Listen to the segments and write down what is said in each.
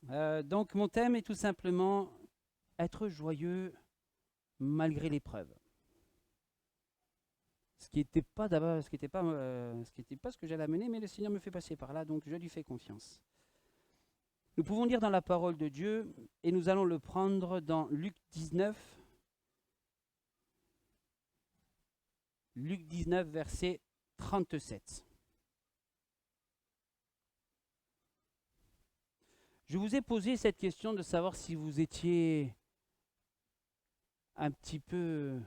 Donc mon thème est tout simplement être joyeux malgré l'épreuve. Ce qui n'était pas d'abord, ce que j'allais amener, mais le Seigneur me fait passer par là, donc je lui fais confiance. Nous pouvons lire dans la parole de Dieu, et nous allons le prendre dans Luc 19, verset 37. Je vous ai posé cette question de savoir si vous étiez un petit peu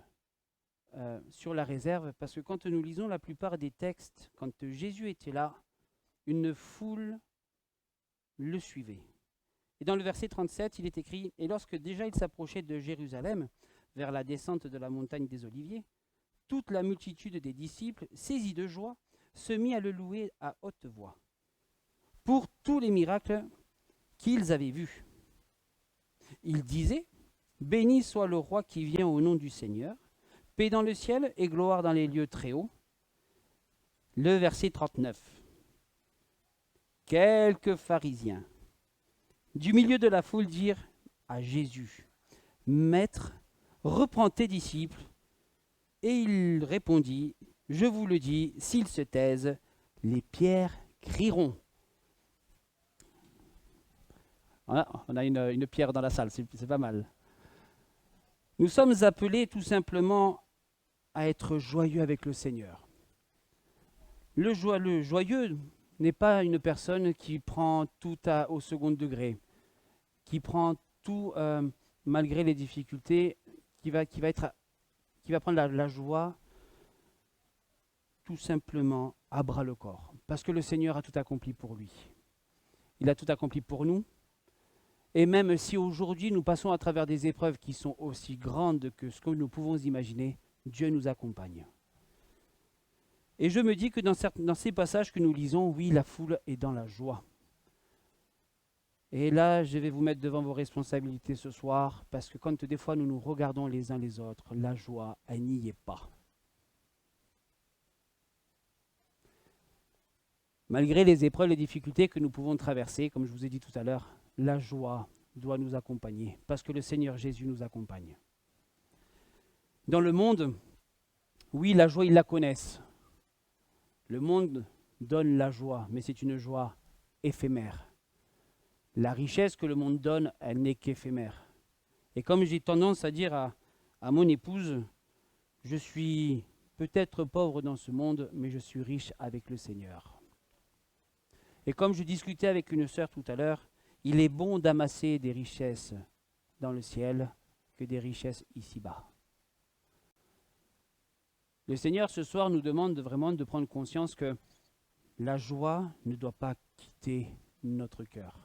sur la réserve, parce que quand nous lisons la plupart des textes, quand Jésus était là, une foule le suivait. Et dans le verset 37, il est écrit, « Et lorsque déjà il s'approchait de Jérusalem, vers la descente de la montagne des Oliviers, toute la multitude des disciples, saisis de joie, se mit à le louer à haute voix, pour tous les miracles qu'ils avaient vus. Ils disaient, « Béni soit le roi qui vient au nom du Seigneur, paix dans le ciel et gloire dans les lieux très hauts. » Le verset 39. Quelques pharisiens du milieu de la foule dirent à Jésus, « Maître, reprends tes disciples. » Et il répondit, « Je vous le dis, s'ils se taisent, les pierres crieront. » Voilà, on a une pierre dans la salle, c'est pas mal. Nous sommes appelés tout simplement à être joyeux avec le Seigneur. Le joyeux n'est pas une personne qui prend tout au second degré, qui prend tout malgré les difficultés, qui va prendre la joie tout simplement à bras le corps. Parce que le Seigneur a tout accompli pour lui. Il a tout accompli pour nous. Et même si aujourd'hui nous passons à travers des épreuves qui sont aussi grandes que ce que nous pouvons imaginer, Dieu nous accompagne. Et je me dis que dans ces passages que nous lisons, oui, la foule est dans la joie. Et là, je vais vous mettre devant vos responsabilités ce soir, parce que quand des fois nous nous regardons les uns les autres, la joie, elle n'y est pas. Malgré les épreuves, les difficultés que nous pouvons traverser, comme je vous ai dit tout à l'heure, la joie doit nous accompagner, parce que le Seigneur Jésus nous accompagne. Dans le monde, oui, la joie, ils la connaissent. Le monde donne la joie, mais c'est une joie éphémère. La richesse que le monde donne, elle n'est qu'éphémère. Et comme j'ai tendance à dire à mon épouse, je suis peut-être pauvre dans ce monde, mais je suis riche avec le Seigneur. Et comme je discutais avec une sœur tout à l'heure, il est bon d'amasser des richesses dans le ciel que des richesses ici-bas. Le Seigneur ce soir nous demande vraiment de prendre conscience que la joie ne doit pas quitter notre cœur.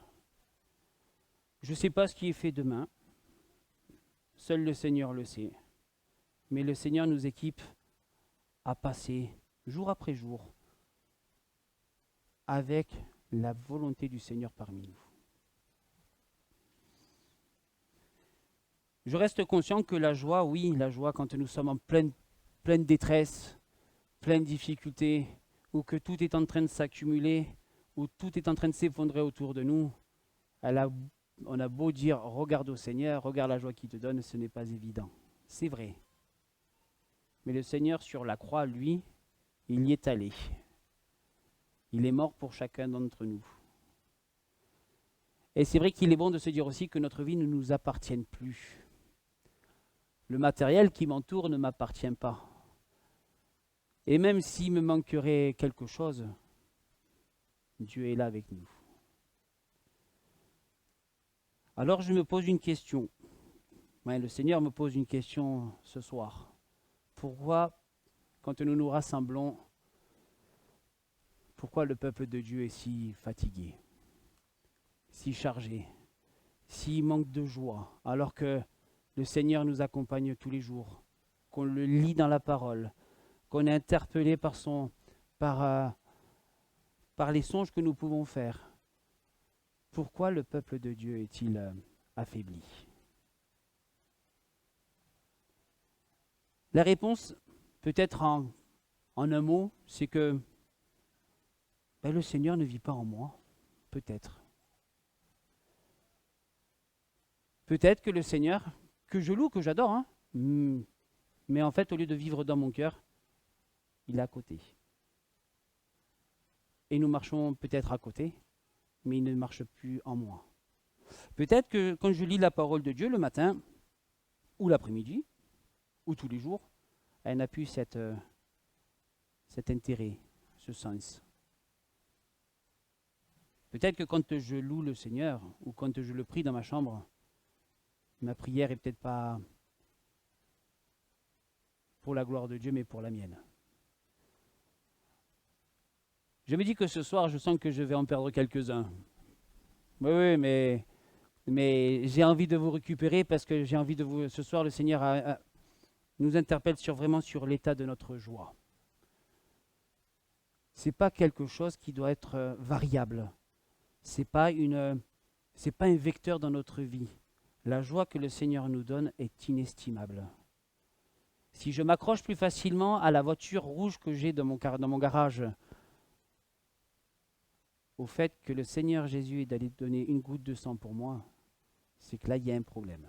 Je ne sais pas ce qui est fait demain, seul le Seigneur le sait, mais le Seigneur nous équipe à passer jour après jour avec la volonté du Seigneur parmi nous. Je reste conscient que la joie, oui, la joie quand nous sommes en pleine détresse, pleine difficulté, ou que tout est en train de s'accumuler, ou tout est en train de s'effondrer autour de nous, on a beau dire, regarde au Seigneur, regarde la joie qu'il te donne, ce n'est pas évident. C'est vrai. Mais le Seigneur sur la croix, lui, il y est allé. Il est mort pour chacun d'entre nous. Et c'est vrai qu'il est bon de se dire aussi que notre vie ne nous appartient plus. Le matériel qui m'entoure ne m'appartient pas. Et même s'il me manquerait quelque chose, Dieu est là avec nous. Alors je me pose une question. Ouais, le Seigneur me pose une question ce soir. Pourquoi, quand nous nous rassemblons, pourquoi le peuple de Dieu est si fatigué, si chargé, si manque de joie, alors que le Seigneur nous accompagne tous les jours, qu'on le lit dans la parole, qu'on est interpellé par les songes que nous pouvons faire. Pourquoi le peuple de Dieu est-il affaibli? La réponse, peut-être en un mot, c'est que le Seigneur ne vit pas en moi, peut-être. Peut-être que le Seigneur, que je loue, que j'adore, hein, mais en fait, au lieu de vivre dans mon cœur, il est à côté. Et nous marchons peut-être à côté, mais il ne marche plus en moi. Peut-être que quand je lis la parole de Dieu le matin, ou l'après-midi, ou tous les jours, elle n'a plus cet intérêt, ce sens. Peut-être que quand je loue le Seigneur, ou quand je le prie dans ma chambre, ma prière est peut-être pas pour la gloire de Dieu, mais pour la mienne. Je me dis que ce soir, je sens que je vais en perdre quelques-uns. Oui, mais j'ai envie de vous récupérer parce que j'ai envie de vous... Ce soir, le Seigneur nous interpelle vraiment sur l'état de notre joie. Ce n'est pas quelque chose qui doit être variable. Ce n'est pas un vecteur dans notre vie. La joie que le Seigneur nous donne est inestimable. Si je m'accroche plus facilement à la voiture rouge que j'ai dans mon garage, au fait que le Seigneur Jésus est d'aller donner une goutte de sang pour moi, c'est que là, il y a un problème.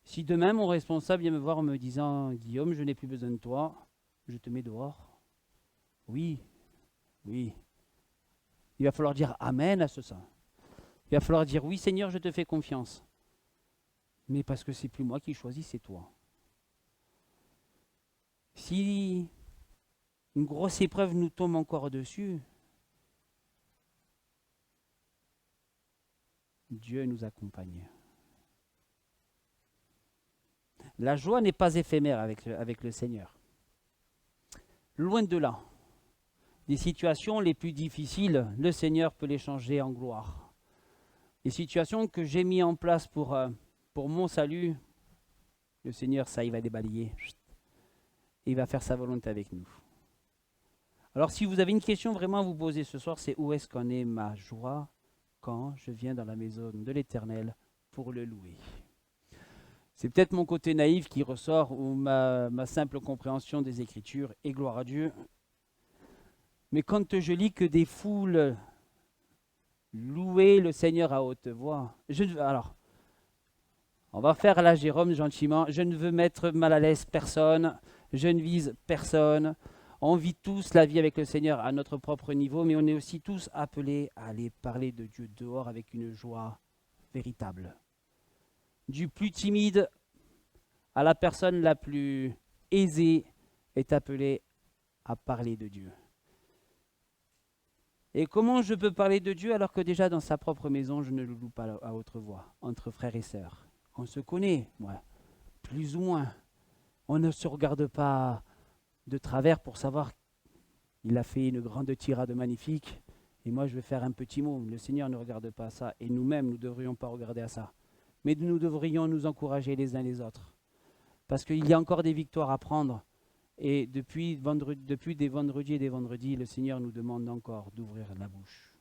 Si demain, mon responsable vient me voir en me disant « Guillaume, je n'ai plus besoin de toi, je te mets dehors », oui, il va falloir dire « Amen » à ce ça. Il va falloir dire « Oui, Seigneur, je te fais confiance ». Mais parce que c'est plus moi qui choisis, c'est toi. Si une grosse épreuve nous tombe encore dessus, Dieu nous accompagne. La joie n'est pas éphémère avec le Seigneur. Loin de là. Les situations les plus difficiles, le Seigneur peut les changer en gloire. Les situations que j'ai mis en place pour mon salut, le Seigneur, ça, il va les balayer. Et il va faire sa volonté avec nous. Alors si vous avez une question vraiment à vous poser ce soir, c'est où est-ce qu'en est ma joie quand je viens dans la maison de l'Éternel pour le louer. C'est peut-être mon côté naïf qui ressort ou ma simple compréhension des Écritures, et gloire à Dieu. Mais quand je lis que des foules louer le Seigneur à haute voix, alors, on va faire la Jérôme gentiment, je ne veux mettre mal à l'aise personne, je ne vise personne. On vit tous la vie avec le Seigneur à notre propre niveau, mais on est aussi tous appelés à aller parler de Dieu dehors avec une joie véritable. Du plus timide à la personne la plus aisée est appelée à parler de Dieu. Et comment je peux parler de Dieu alors que déjà dans sa propre maison, je ne le loue pas à haute voix, entre frères et sœurs. On se connaît, ouais, plus ou moins. On ne se regarde pas de travers pour savoir qu'il a fait une grande tirade magnifique et moi je vais faire un petit mot. Le Seigneur ne regarde pas à ça et nous-mêmes, nous ne devrions pas regarder à ça. Mais nous devrions nous encourager les uns les autres. Parce qu'il y a encore des victoires à prendre. Et depuis des vendredis et des vendredis, le Seigneur nous demande encore d'ouvrir la bouche.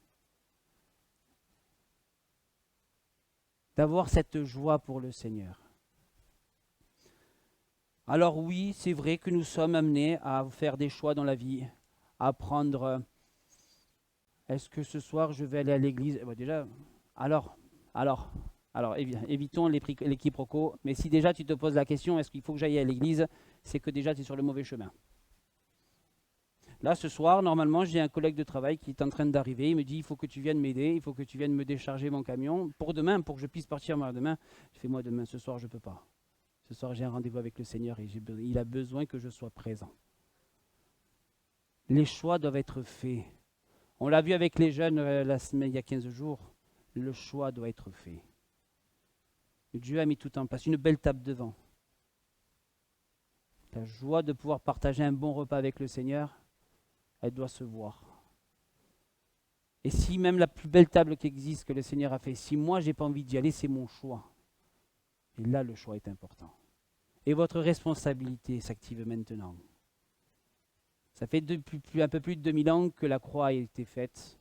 D'avoir cette joie pour le Seigneur. Alors oui, c'est vrai que nous sommes amenés à faire des choix dans la vie, à prendre, est-ce que ce soir je vais aller à l'église? Déjà, alors, évitons les quiproquos, mais si déjà tu te poses la question, est-ce qu'il faut que j'aille à l'église? C'est que déjà tu es sur le mauvais chemin. Là, ce soir, normalement, j'ai un collègue de travail qui est en train d'arriver. Il me dit, il faut que tu viennes m'aider, il faut que tu viennes me décharger mon camion pour demain, pour que je puisse partir demain. Je fais, moi, demain, ce soir, je ne peux pas. Ce soir, j'ai un rendez-vous avec le Seigneur et il a besoin que je sois présent. Les choix doivent être faits. On l'a vu avec les jeunes la semaine, il y a 15 jours. Le choix doit être fait. Dieu a mis tout en place, une belle table devant. La joie de pouvoir partager un bon repas avec le Seigneur, elle doit se voir. Et si même la plus belle table qui existe que le Seigneur a fait, si moi j'ai pas envie d'y aller, c'est mon choix. Et là, le choix est important. Et votre responsabilité s'active maintenant. Ça fait depuis un peu plus de 2000 ans que la croix a été faite,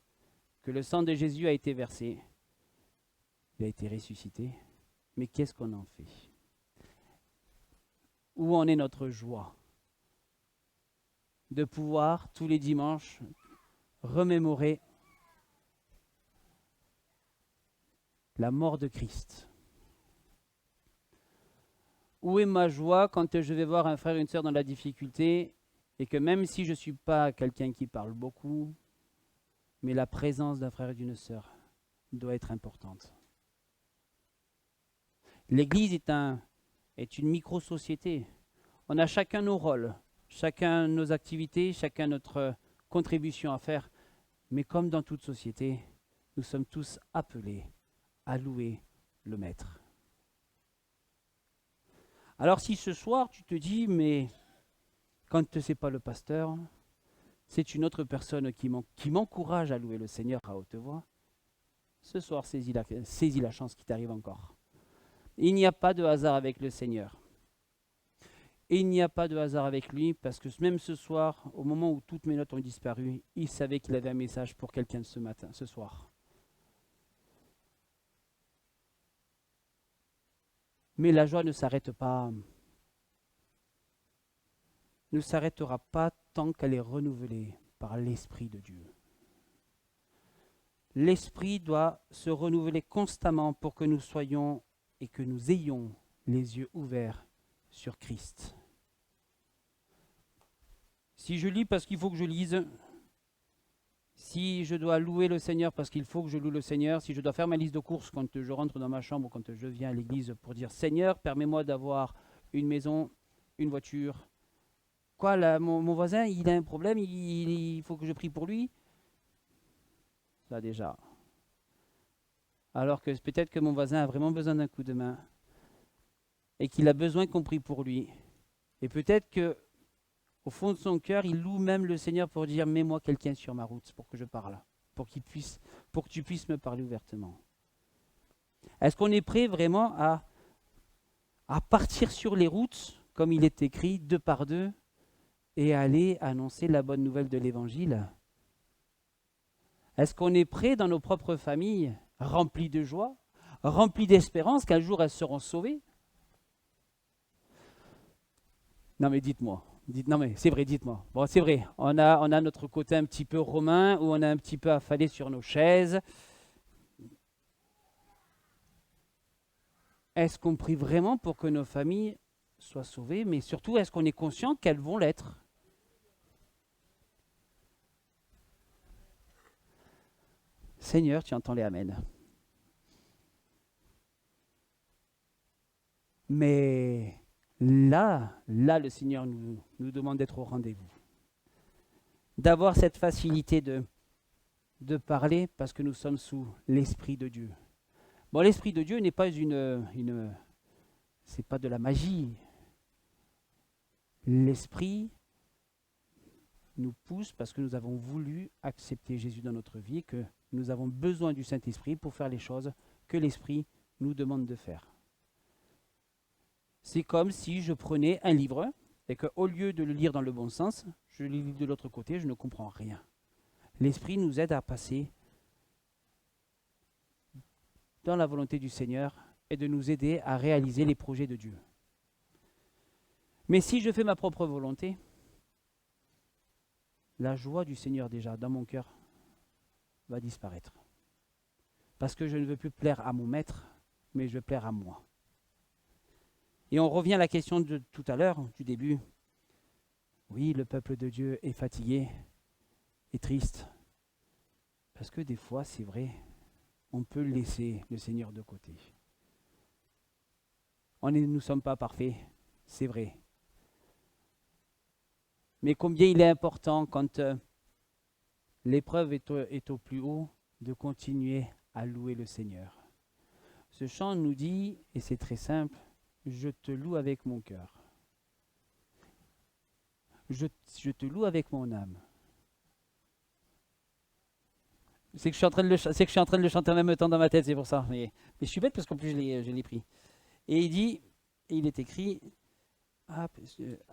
que le sang de Jésus a été versé, il a été ressuscité. Mais qu'est-ce qu'on en fait? Où en est notre joie? De pouvoir, tous les dimanches, remémorer la mort de Christ. Où est ma joie quand je vais voir un frère ou une sœur dans la difficulté et que même si je ne suis pas quelqu'un qui parle beaucoup, mais la présence d'un frère et d'une sœur doit être importante. L'Église est une micro-société. On a chacun nos rôles, chacun nos activités, chacun notre contribution à faire. Mais comme dans toute société, nous sommes tous appelés à louer le Maître. Alors si ce soir tu te dis, mais quand ce n'est pas le pasteur, c'est une autre personne qui m'encourage à louer le Seigneur à haute voix, ce soir saisis la chance qui t'arrive encore. Il n'y a pas de hasard avec le Seigneur. Et il n'y a pas de hasard avec lui, parce que même ce soir, au moment où toutes mes notes ont disparu, il savait qu'il avait un message pour quelqu'un ce soir. Mais la joie ne s'arrêtera pas tant qu'elle est renouvelée par l'Esprit de Dieu. L'Esprit doit se renouveler constamment pour que nous soyons et que nous ayons les yeux ouverts sur Christ. Si je lis parce qu'il faut que je lise, si je dois louer le Seigneur parce qu'il faut que je loue le Seigneur, si je dois faire ma liste de courses quand je rentre dans ma chambre ou quand je viens à l'église pour dire « Seigneur, permets-moi d'avoir une maison, une voiture. Quoi, là, mon voisin, il a un problème, il faut que je prie pour lui ?» Ça déjà. Alors que peut-être que mon voisin a vraiment besoin d'un coup de main et qu'il a besoin qu'on prie pour lui. Et peut-être que au fond de son cœur, il loue même le Seigneur pour dire « Mets-moi quelqu'un sur ma route pour que je parle, pour que tu puisses me parler ouvertement. » Est-ce qu'on est prêt vraiment à partir sur les routes, comme il est écrit, 2 par 2, et aller annoncer la bonne nouvelle de l'Évangile? Est-ce qu'on est prêt dans nos propres familles, remplis de joie, remplis d'espérance qu'un jour elles seront sauvées? Non mais dites-moi. Non mais c'est vrai, dites-moi. Bon, c'est vrai, on a notre côté un petit peu romain, où on a un petit peu affalé sur nos chaises. Est-ce qu'on prie vraiment pour que nos familles soient sauvées, mais surtout, est-ce qu'on est conscient qu'elles vont l'être? Seigneur, tu entends les amens. Mais là, le Seigneur nous demande d'être au rendez-vous. D'avoir cette facilité de parler parce que nous sommes sous l'Esprit de Dieu. Bon, l'Esprit de Dieu n'est pas c'est pas de la magie. L'Esprit nous pousse parce que nous avons voulu accepter Jésus dans notre vie, que nous avons besoin du Saint-Esprit pour faire les choses que l'Esprit nous demande de faire. C'est comme si je prenais un livre et qu'au lieu de le lire dans le bon sens, je le lis de l'autre côté, je ne comprends rien. L'Esprit nous aide à passer dans la volonté du Seigneur et de nous aider à réaliser les projets de Dieu. Mais si je fais ma propre volonté, la joie du Seigneur déjà dans mon cœur va disparaître. Parce que je ne veux plus plaire à mon maître, mais je veux plaire à moi. Et on revient à la question de tout à l'heure, du début. Oui, le peuple de Dieu est fatigué et triste. Parce que des fois, c'est vrai, on peut laisser le Seigneur de côté. Nous ne sommes pas parfaits, c'est vrai. Mais combien il est important quand l'épreuve est au plus haut de continuer à louer le Seigneur. Ce chant nous dit, et c'est très simple, « Je te loue avec mon cœur. Je te loue avec mon âme. » C'est que je suis en train de le chanter en même temps dans ma tête, c'est pour ça. Mais je suis bête parce qu'en plus je l'ai pris. Et il est écrit,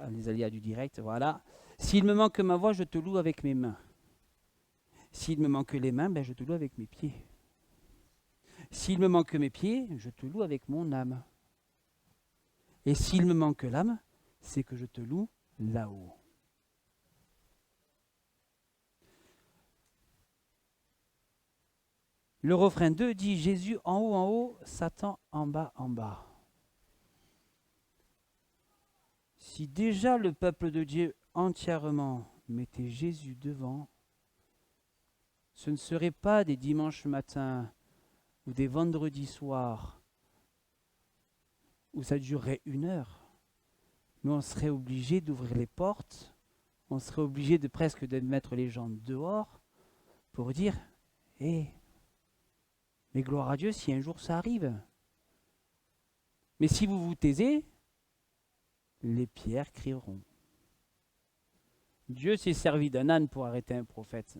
les aléas du direct, voilà. S'il me manque ma voix, je te loue avec mes mains. S'il me manque les mains, je te loue avec mes pieds. S'il me manque mes pieds, je te loue avec mon âme. Et s'il me manque l'âme, c'est que je te loue là-haut. Le refrain 2 dit Jésus en haut, Satan en bas, en bas. Si déjà le peuple de Dieu entièrement mettait Jésus devant, ce ne serait pas des dimanches matins ou des vendredis soirs où ça durerait 1 heure, mais on serait obligé d'ouvrir les portes, on serait obligé de presque de mettre les gens dehors pour dire « Hé, mais gloire à Dieu si un jour ça arrive. Mais si vous vous taisez, les pierres crieront. » Dieu s'est servi d'un âne pour arrêter un prophète.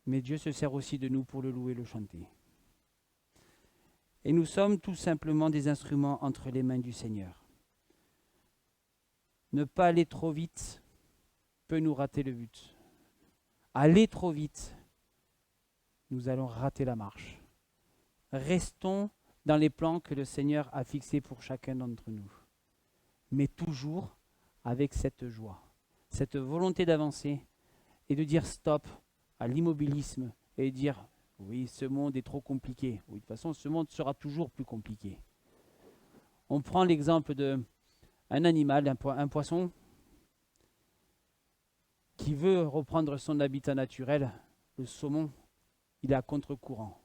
Mais Dieu se sert aussi de nous pour le louer et le chanter. Et nous sommes tout simplement des instruments entre les mains du Seigneur. Ne pas aller trop vite peut nous rater le but. Aller trop vite, nous allons rater la marche. Restons dans les plans que le Seigneur a fixés pour chacun d'entre nous. Mais toujours avec cette joie, cette volonté d'avancer et de dire stop à l'immobilisme et dire oui, ce monde est trop compliqué. Oui, de toute façon, ce monde sera toujours plus compliqué. On prend l'exemple d'un animal, un poisson qui veut reprendre son habitat naturel, le saumon, il est à contre-courant.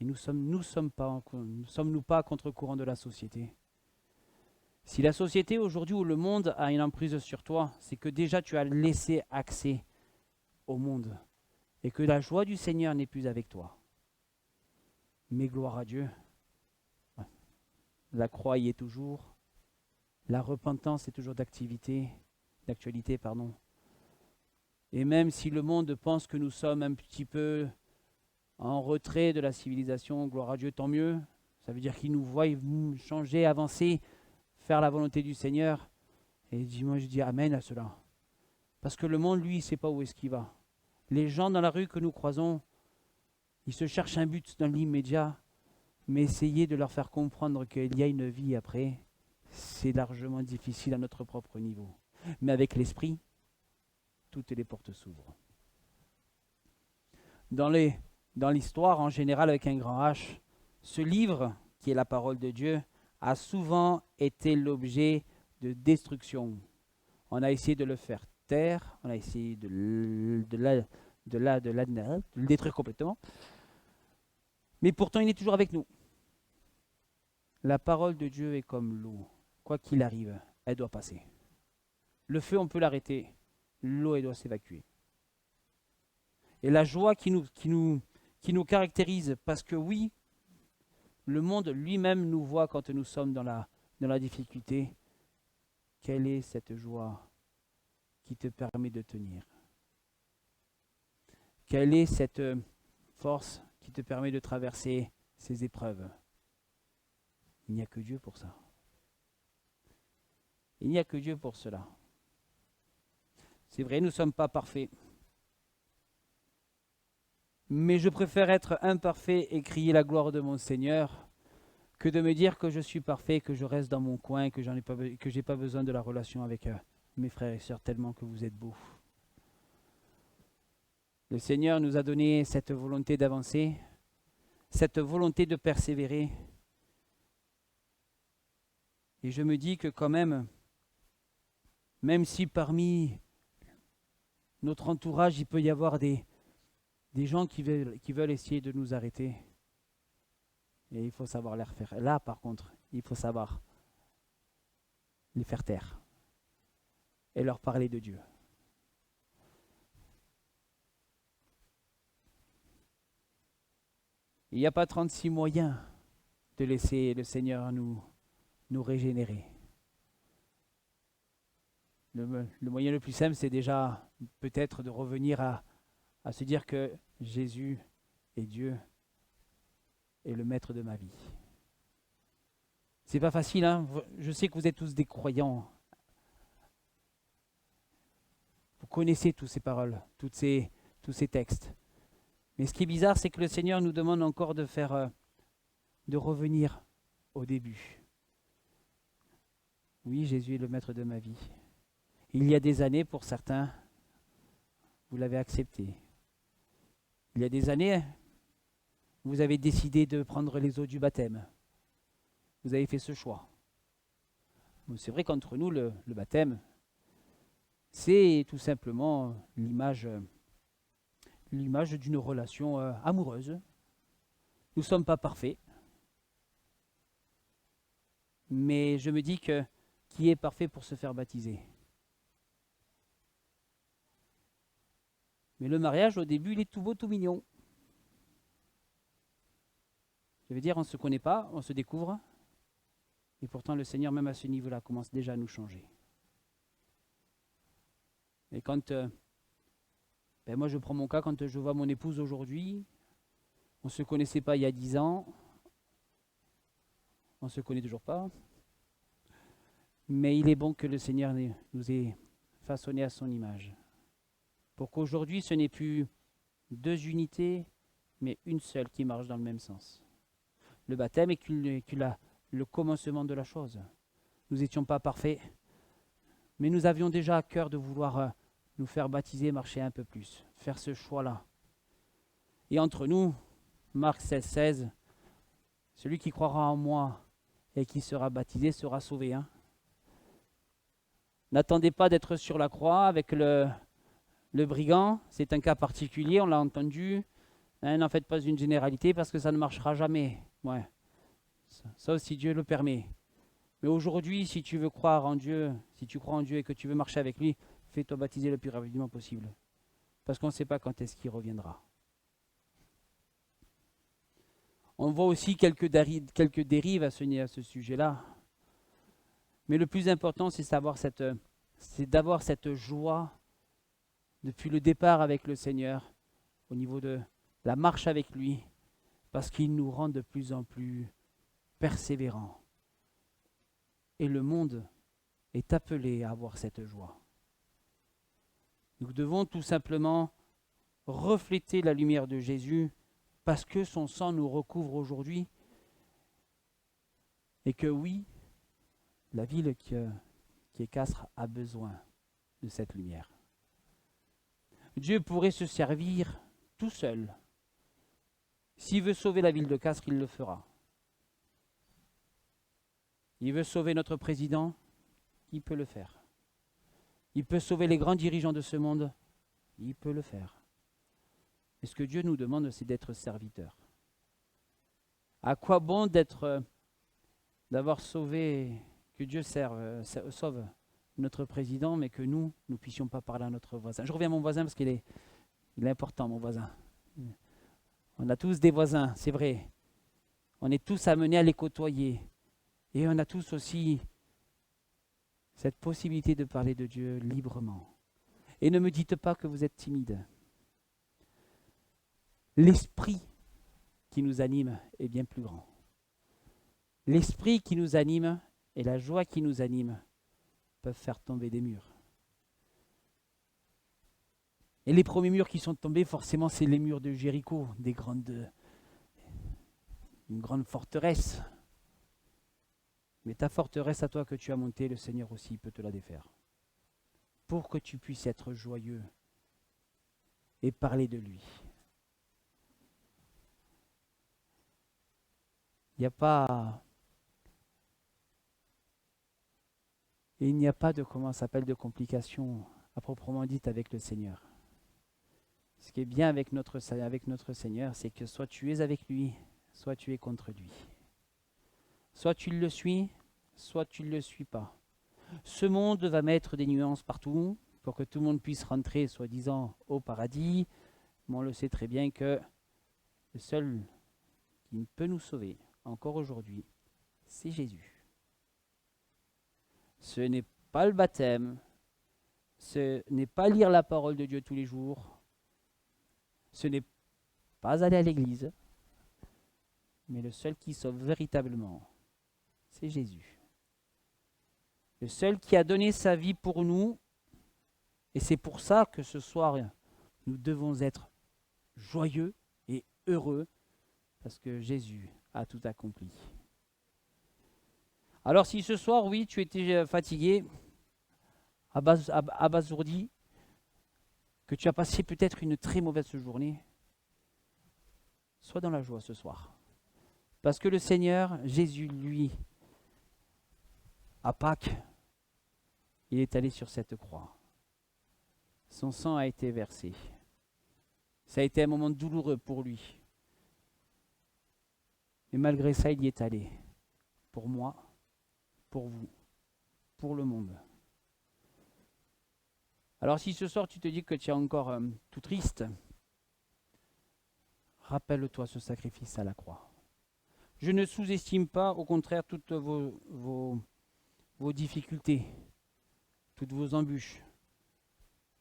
Et nous sommes pas à contre-courant de la société. Si la société aujourd'hui ou le monde a une emprise sur toi, c'est que déjà tu as laissé accès au monde et que la joie du Seigneur n'est plus avec toi. Mais gloire à Dieu, la croix y est toujours, la repentance est toujours d'actualité. Et même si le monde pense que nous sommes un petit peu en retrait de la civilisation, gloire à Dieu, tant mieux. Ça veut dire qu'il nous voit changer, avancer, faire la volonté du Seigneur. Et moi je dis amen à cela. Parce que le monde, lui, il ne sait pas où est-ce qu'il va. Les gens dans la rue que nous croisons, ils se cherchent un but dans l'immédiat, mais essayer de leur faire comprendre qu'il y a une vie après, c'est largement difficile à notre propre niveau. Mais avec l'esprit, toutes les portes s'ouvrent. Dans l'histoire, en général, avec un grand H, ce livre, qui est la parole de Dieu, a souvent été l'objet de destruction. On a essayé de le faire taire, on a essayé de le détruire complètement. Mais pourtant, il est toujours avec nous. La parole de Dieu est comme l'eau. Quoi qu'il arrive, elle doit passer. Le feu, on peut l'arrêter. L'eau, elle doit s'évacuer. Et la joie qui nous caractérise, parce que oui, le monde lui-même nous voit quand nous sommes dans la difficulté. Quelle est cette joie qui te permet de tenir? Quelle est cette force qui te permet de traverser ces épreuves? Il n'y a que Dieu pour ça. Il n'y a que Dieu pour cela. C'est vrai, nous ne sommes pas parfaits. Mais je préfère être imparfait et crier la gloire de mon Seigneur que de me dire que je suis parfait, que je reste dans mon coin, que je n'ai pas besoin de la relation avec mes frères et sœurs, tellement que vous êtes beaux. Le Seigneur nous a donné cette volonté d'avancer, cette volonté de persévérer. Et je me dis que quand même si parmi notre entourage, il peut y avoir des gens qui veulent essayer de nous arrêter, et il faut savoir les faire. Là, par contre, il faut savoir les faire taire et leur parler de Dieu. Il n'y a pas 36 moyens de laisser le Seigneur nous régénérer. Le moyen le plus simple, c'est déjà peut-être de revenir à se dire que Jésus est Dieu et le maître de ma vie. C'est pas facile, hein? Je sais que vous êtes tous des croyants. Vous connaissez toutes ces paroles, tous ces textes. Mais ce qui est bizarre, c'est que le Seigneur nous demande encore de revenir au début. Oui, Jésus est le maître de ma vie. Il y a des années, pour certains, vous l'avez accepté. Il y a des années, vous avez décidé de prendre les eaux du baptême. vous avez fait ce choix. Bon, c'est vrai qu'entre nous, le baptême, c'est tout simplement l'image d'une relation amoureuse. Nous ne sommes pas parfaits. Mais je me dis que qui est parfait pour se faire baptiser? Mais le mariage, au début, il est tout beau, tout mignon. Je veux dire, on ne se connaît pas, on se découvre. Et pourtant, le Seigneur, même à ce niveau-là, commence déjà à nous changer. Et quand, moi je prends mon cas, quand je vois mon épouse aujourd'hui, on ne se connaissait pas il y a 10 ans, on ne se connaît toujours pas, mais il est bon que le Seigneur nous ait façonnés à son image. Pour qu'aujourd'hui, ce n'est plus 2 unités, mais une seule qui marche dans le même sens. Le baptême est le commencement de la chose. Nous n'étions pas parfaits, mais nous avions déjà à cœur de vouloir nous faire baptiser, marcher un peu plus, faire ce choix-là. Et entre nous, Marc 16, 16, celui qui croira en moi et qui sera baptisé sera sauvé. Hein. N'attendez pas d'être sur la croix avec le brigand, c'est un cas particulier, on l'a entendu. Hein, n'en faites pas une généralité parce que ça ne marchera jamais. Ouais. Sauf si Dieu le permet. Mais aujourd'hui, si tu veux croire en Dieu, si tu crois en Dieu et que tu veux marcher avec lui, fais-toi baptiser le plus rapidement possible. Parce qu'on ne sait pas quand est-ce qu'il reviendra. On voit aussi quelques dérives à ce sujet-là. Mais le plus important, c'est d'avoir cette joie depuis le départ avec le Seigneur, au niveau de la marche avec lui, parce qu'il nous rend de plus en plus persévérants. Et le monde est appelé à avoir cette joie. Nous devons tout simplement refléter la lumière de Jésus parce que son sang nous recouvre aujourd'hui et que oui, la ville qui est Castres a besoin de cette lumière. Dieu pourrait se servir tout seul. S'il veut sauver la ville de Castres, il le fera. Il veut sauver notre président, il peut le faire. Il peut sauver les grands dirigeants de ce monde, il peut le faire. Et ce que Dieu nous demande, c'est d'être serviteurs. À quoi bon d'avoir sauvé, que Dieu sauve notre président, mais que nous ne puissions pas parler à notre voisin. Je reviens à mon voisin parce qu'il est important, mon voisin. On a tous des voisins, c'est vrai. On est tous amenés à les côtoyer. Et on a tous aussi cette possibilité de parler de Dieu librement. Et ne me dites pas que vous êtes timide. L'esprit qui nous anime est bien plus grand. L'esprit qui nous anime et la joie qui nous anime peuvent faire tomber des murs. Et les premiers murs qui sont tombés, forcément, c'est les murs de Jéricho, une grande forteresse. Mais ta forteresse à toi que tu as montée, le Seigneur aussi peut te la défaire. Pour que tu puisses être joyeux et parler de lui. Il n'y a pas de complications à proprement dites avec le Seigneur. Ce qui est bien avec notre Seigneur, c'est que soit tu es avec lui, soit tu es contre lui. Soit tu le suis, soit tu ne le suis pas. Ce monde va mettre des nuances partout pour que tout le monde puisse rentrer, soi-disant, au paradis. Mais on le sait très bien que le seul qui peut nous sauver, encore aujourd'hui, c'est Jésus. Ce n'est pas le baptême, ce n'est pas lire la parole de Dieu tous les jours, ce n'est pas aller à l'église, mais le seul qui sauve véritablement, c'est Jésus. Le seul qui a donné sa vie pour nous, et c'est pour ça que ce soir, nous devons être joyeux et heureux, parce que Jésus a tout accompli. Alors si ce soir, oui, tu étais fatigué, abasourdi, que tu as passé peut-être une très mauvaise journée, sois dans la joie ce soir. Parce que le Seigneur, Jésus, lui, à Pâques, il est allé sur cette croix. Son sang a été versé. Ça a été un moment douloureux pour lui. Mais malgré ça, il y est allé. Pour moi, pour vous, pour le monde. Alors si ce soir tu te dis que tu es encore tout triste, rappelle-toi ce sacrifice à la croix. Je ne sous-estime pas, au contraire, toutes vos difficultés, toutes vos embûches.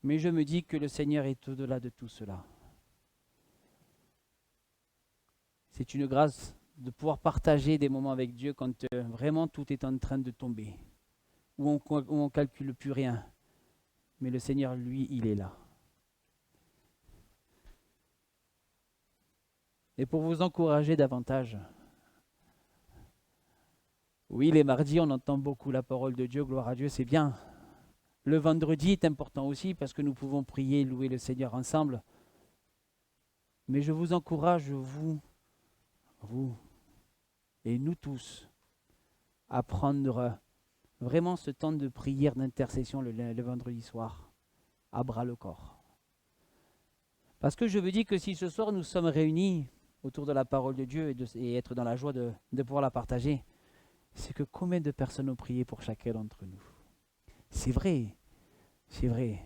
Mais je me dis que le Seigneur est au-delà de tout cela. C'est une grâce de pouvoir partager des moments avec Dieu quand vraiment tout est en train de tomber, où on ne calcule plus rien. Mais le Seigneur, lui, il est là. Et pour vous encourager davantage, oui, les mardis, on entend beaucoup la parole de Dieu, gloire à Dieu, c'est bien. Le vendredi est important aussi parce que nous pouvons prier et louer le Seigneur ensemble. Mais je vous encourage, vous et nous tous, à prendre vraiment ce temps de prière, d'intercession le vendredi soir, à bras le corps. Parce que je veux dire que si ce soir nous sommes réunis autour de la parole de Dieu et être dans la joie de pouvoir la partager, c'est que combien de personnes ont prié pour chacun d'entre nous. C'est vrai, c'est vrai.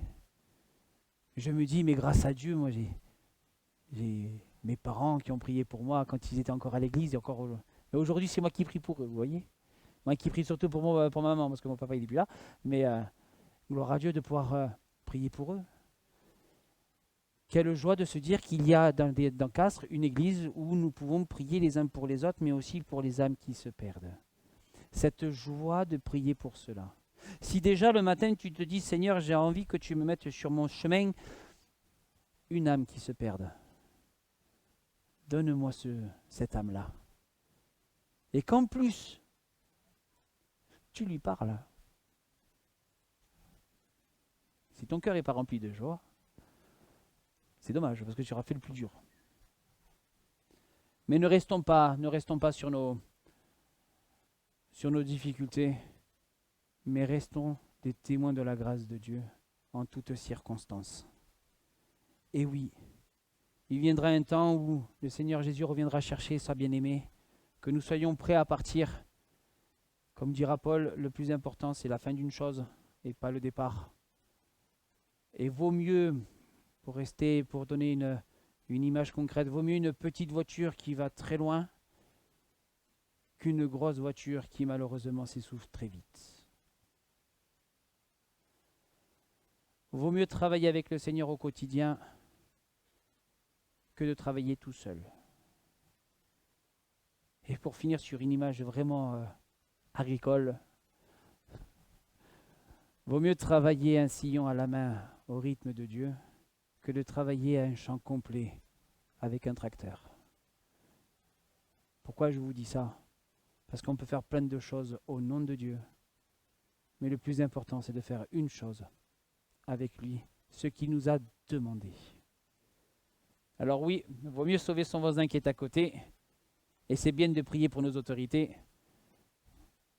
Je me dis, mais grâce à Dieu, moi j'ai mes parents qui ont prié pour moi quand ils étaient encore à l'église. Et aujourd'hui, c'est moi qui prie pour eux, vous voyez. Moi qui prie surtout pour ma maman, parce que mon papa il n'est plus là. Mais gloire à Dieu de pouvoir prier pour eux. Quelle joie de se dire qu'il y a dans Castres une église où nous pouvons prier les uns pour les autres, mais aussi pour les âmes qui se perdent. Cette joie de prier pour cela. Si déjà le matin tu te dis, Seigneur, j'ai envie que tu me mettes sur mon chemin une âme qui se perde. Donne-moi cette âme-là. Et qu'en plus, tu lui parles. Si ton cœur n'est pas rempli de joie, c'est dommage, parce que tu auras fait le plus dur. Mais ne restons pas sur nos difficultés, mais restons des témoins de la grâce de Dieu en toutes circonstances. Et oui, il viendra un temps où le Seigneur Jésus reviendra chercher sa bien-aimée, que nous soyons prêts à partir. Comme dira Paul, le plus important, c'est la fin d'une chose et pas le départ. Et vaut mieux, pour donner une image concrète, vaut mieux une petite voiture qui va très loin qu'une grosse voiture qui malheureusement s'essouffle très vite. Vaut mieux travailler avec le Seigneur au quotidien que de travailler tout seul. Et pour finir sur une image vraiment agricole, vaut mieux travailler un sillon à la main au rythme de Dieu que de travailler à un champ complet avec un tracteur. Pourquoi je vous dis ça? Parce qu'on peut faire plein de choses au nom de Dieu. Mais le plus important, c'est de faire une chose avec lui, ce qu'il nous a demandé. Alors oui, il vaut mieux sauver son voisin qui est à côté. Et c'est bien de prier pour nos autorités.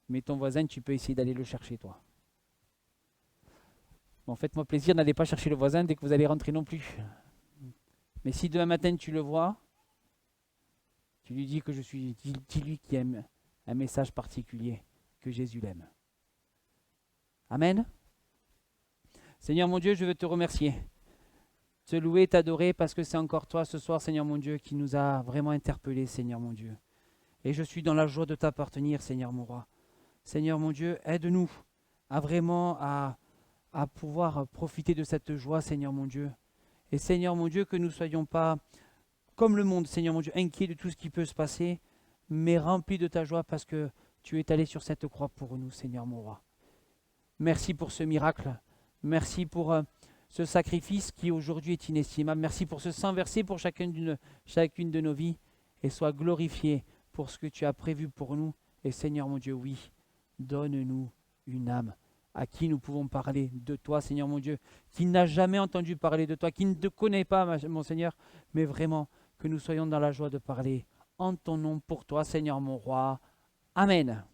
Mais ton voisin, tu peux essayer d'aller le chercher, toi. Bon, faites-moi plaisir, n'allez pas chercher le voisin dès que vous allez rentrer non plus. Mais si demain matin tu le vois, tu lui dis que dis-lui qui aime un message particulier, que Jésus l'aime. Amen. Seigneur mon Dieu, je veux te remercier, te louer, t'adorer, parce que c'est encore toi ce soir, Seigneur mon Dieu, qui nous a vraiment interpellés, Seigneur mon Dieu. Et je suis dans la joie de t'appartenir, Seigneur mon roi. Seigneur mon Dieu, aide-nous à vraiment à pouvoir profiter de cette joie, Seigneur mon Dieu. Et Seigneur mon Dieu, que nous ne soyons pas comme le monde, Seigneur mon Dieu, inquiets de tout ce qui peut se passer, mais remplis de ta joie parce que tu es allé sur cette croix pour nous, Seigneur mon roi. Merci pour ce miracle. Merci pour ce sacrifice qui aujourd'hui est inestimable. Merci pour ce sang versé pour chacune de nos vies. Et sois glorifié pour ce que tu as prévu pour nous. Et Seigneur mon Dieu, oui, donne-nous une âme à qui nous pouvons parler de toi, Seigneur mon Dieu, qui n'a jamais entendu parler de toi, qui ne te connaît pas, mon Seigneur, mais vraiment que nous soyons dans la joie de parler en ton nom pour toi, Seigneur mon roi. Amen.